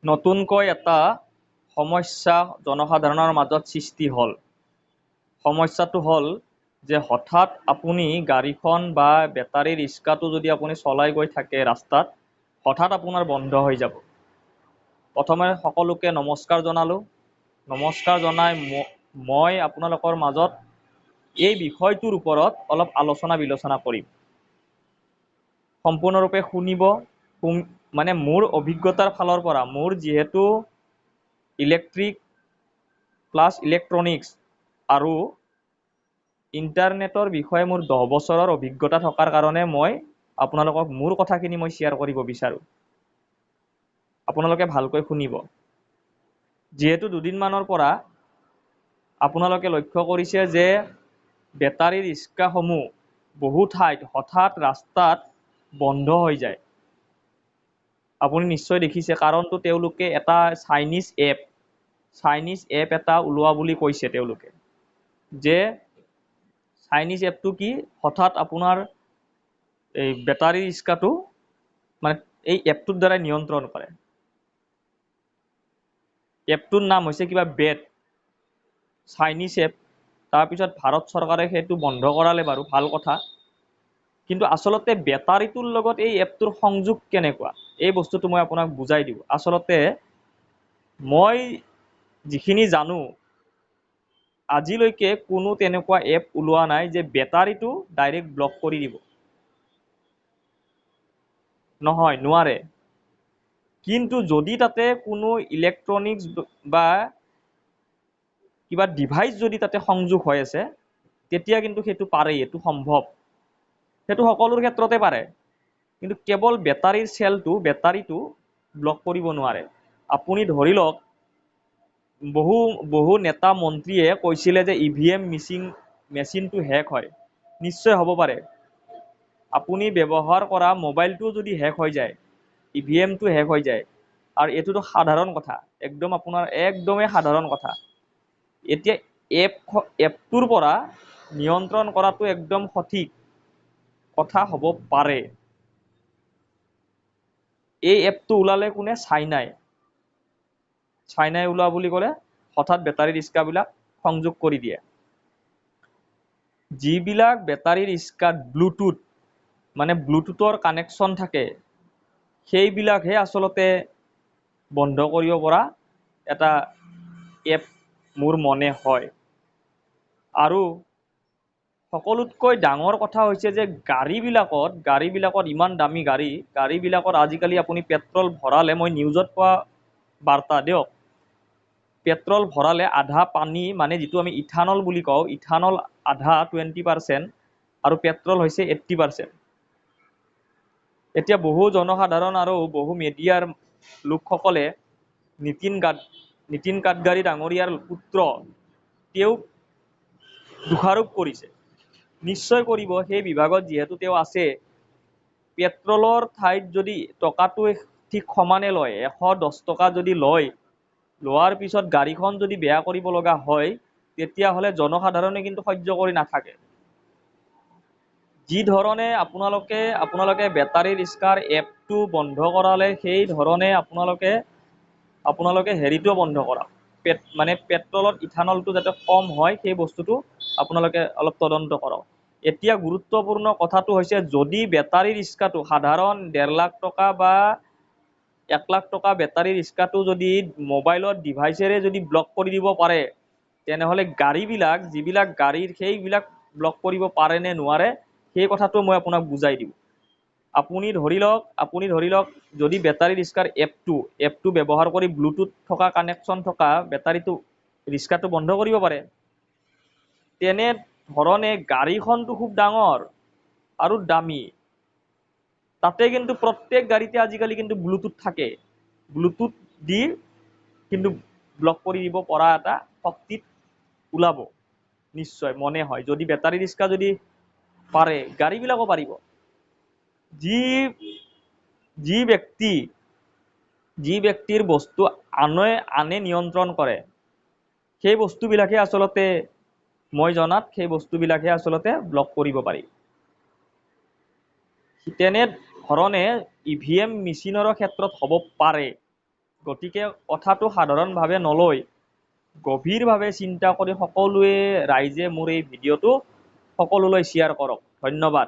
নতুনকৈ এটা সমস্যা জনসাধাৰণৰ মাজত সৃষ্টি হ'ল। সমস্যাটো হ'ল যে হঠাৎ আপুনি গাড়ীখন বা বেটাৰী ৰিক্সাটো যদি আপুনি চলাই গৈ থাকে ৰাস্তাত, হঠাৎ আপোনাৰ বন্ধ হৈ যাব। প্ৰথমে সকলোকে নমস্কাৰ জনালোঁ। নমস্কাৰ জনাই মই আপোনালোকৰ মাজত এই বিষয়টোৰ ওপৰত অলপ আলোচনা বিলোচনা কৰিম। সম্পূৰ্ণৰূপে শুনিব, মানে মোৰ অভিজ্ঞতাৰ ফালৰ পৰা, মোৰ যিহেতু ইলেক্ট্ৰিক প্লাছ ইলেক্ট্ৰনিক্স আৰু ইণ্টাৰনেটৰ বিষয়ে মোৰ 10 বছৰৰ অভিজ্ঞতা থকাৰ কাৰণে মই আপোনালোকক মোৰ কথাখিনি মই শ্বেয়াৰ কৰিব বিচাৰোঁ। আপোনালোকে ভালকৈ শুনিব। যিহেতু দুদিনমানৰ পৰা আপোনালোকে লক্ষ্য কৰিছে যে বেটাৰী ৰিক্সাসমূহ বহু ঠাইত হঠাৎ ৰাস্তাত বন্ধ হৈ যায়। আপুনি নিশ্চয় দেখিছে, কাৰণটো তেওঁলোকে এটা চাইনিজ এপ এটা ওলোৱা বুলি কৈছে তেওঁলোকে। যে চাইনিজ এপটো কি, হঠাৎ আপোনাৰ এই বেটাৰী ৰিক্সাটো মানে এই এপটোৰ দ্বাৰা নিয়ন্ত্ৰণ কৰে। এপটোৰ নাম হৈছে কিবা বেট, চাইনিজ এপ। তাৰপিছত ভাৰত চৰকাৰে সেইটো বন্ধ কৰালে বাৰু, ভাল কথা। কিন্তু আচলতে বেটাৰীটোৰ লগত এই এপটোৰ সংযোগ কেনেকুৱা, এই বস্তুটো মই আপোনাক বুজাই দিওঁ। আচলতে মই যিখিনি জানো, আজিলৈকে কোনো তেনেকুৱা এপ ওলোৱা নাই যে বেটাৰীটো ডাইৰেক্ট ব্লক কৰি দিব। নহয়, নোৱাৰে। কিন্তু যদি তাতে কোনো ইলেক্ট্ৰনিক্স বা কিবা ডিভাইচ যদি তাতে সংযোগ হৈ আছে, তেতিয়া কিন্তু সেইটো পাৰে, এইটো সম্ভৱ। সেইটো সকলোৰ ক্ষেত্ৰতে পাৰে। কিন্তু কেৱল বেটাৰীৰ বেটাৰীটো ব্লক কৰিব নোৱাৰে। আপুনি ধৰি লওক, বহু নেতা মন্ত্ৰীয়ে কৈছিলে যে EVM মেচিনটো হেক হয়। নিশ্চয় হ'ব পাৰে। আপুনি ব্যৱহাৰ কৰা মোবাইলটো যদি হেক হৈ যায়, EVMটো হেক হৈ যায়, আৰু এইটোতো সাধাৰণ কথা, একদমেই সাধাৰণ কথা। এতিয়া এপটোৰ পৰা নিয়ন্ত্ৰণ কৰাটো একদম সঠিক কথা হ'ব পাৰে। এই এপটো ওলালে কোনে? চাইনাই ওলোৱা বুলি ক'লে হঠাৎ বেটাৰী ৰিক্সাবিলাক সংযোগ কৰি দিয়ে। যিবিলাক বেটাৰী ৰিক্সাত ব্লুটুথৰ কানেকশ্যন থাকে, সেইবিলাকহে আচলতে বন্ধ কৰিব পৰা এটা এপ মোৰ মনে হয়। আৰু সকলোতকৈ ডাঙৰ কথা হৈছে যে গাড়ীবিলাকত ইমান দামী গাড়ীবিলাকত আজিকালি আপুনি পেট্ৰল ভৰালে, মই নিউজত পোৱা বাৰ্তা দিয়ক, পেট্ৰল ভৰালে আধা পানী, মানে যিটো আমি ইথানল বুলি কওঁ, ইথানল আধা 20% আৰু পেট্ৰল হৈছে 80%। এতিয়া বহু জনসাধাৰণ আৰু বহু মিডিয়াৰ লোকসকলে নীতিন গাডকাৰী ডাঙৰীয়াৰ পুত্ৰ তেওঁক দোষাৰোপ কৰিছে। নিশ্চয় কৰিব, সেই বিভাগত যিহেতু তেওঁ আছে। পেট্ৰলৰ ঠাইত যদি টকাটো ঠিক সমানে লয়, 110 টকা যদি লোৱাৰ পিছত গাড়ীখন যদি বেয়া কৰিব লগা হয়, তেতিয়াহ'লে জনসাধাৰণে কিন্তু সহ্য কৰি নাথাকে। যি ধৰণে আপোনালোকে বেটাৰী ৰিক্সাৰ এপটো বন্ধ কৰালে, সেই ধৰণে আপোনালোকে হেৰিটো বন্ধ কৰক, মানে পেট্ৰলত ইথানলটো যাতে কম হয়, সেই বস্তুটো আপোনালোকে অলপ তদন্ত কৰক। এতিয়া গুৰুত্বপূৰ্ণ কথাটো হৈছে, যদি বেটাৰী ৰিক্সাটো সাধাৰণ 1.5 লাখ টকা বা 1 লাখ টকা বেটাৰী ৰিক্সাটো যদি মোবাইলত ডিভাইচেৰে যদি ব্লক কৰি দিব পাৰে, তেনেহ'লে যিবিলাক গাড়ীৰ সেইবিলাক ব্লক কৰিব পাৰে নে নোৱাৰে, সেই কথাটো মই আপোনাক বুজাই দিম। আপুনি ধৰি লওক যদি বেটাৰী ৰিক্সাৰ এপটো ব্যৱহাৰ কৰি ব্লুটুথ থকা কানেকশ্যন থকা ৰিক্সাটো বন্ধ কৰিব পাৰে। তেনে ধৰণে গাড়ীখনটো খুব ডাঙৰ আৰু দামী, তাতে কিন্তু প্ৰত্যেক গাড়ীতে আজিকালি কিন্তু ব্লুটুথ থাকে। ব্লুটুথ দি কিন্তু ব্লক কৰি দিব পৰা এটা শক্তিত ওলাব নিশ্চয়, মনে হয়। যদি বেটাৰী ৰিক্সা যদি পাৰে, গাড়ীবিলাকো পাৰিব। যি ব্যক্তিৰ বস্তু আনে নিয়ন্ত্ৰণ কৰে, সেই বস্তুবিলাকে আচলতে, মই জনাত সেই বস্তুবিলাকে আচলতে ব্লক কৰিব পাৰি। তেনে ধৰণে EVM মেচিনৰো ক্ষেত্ৰত হ'ব পাৰে। গতিকে কথাটো সাধাৰণভাৱে নলৈ গভীৰভাৱে চিন্তা কৰি সকলোৱে ৰাইজে মোৰ এই ভিডিঅ'টো সকলোলৈ শ্বেয়াৰ কৰক। ধন্যবাদ।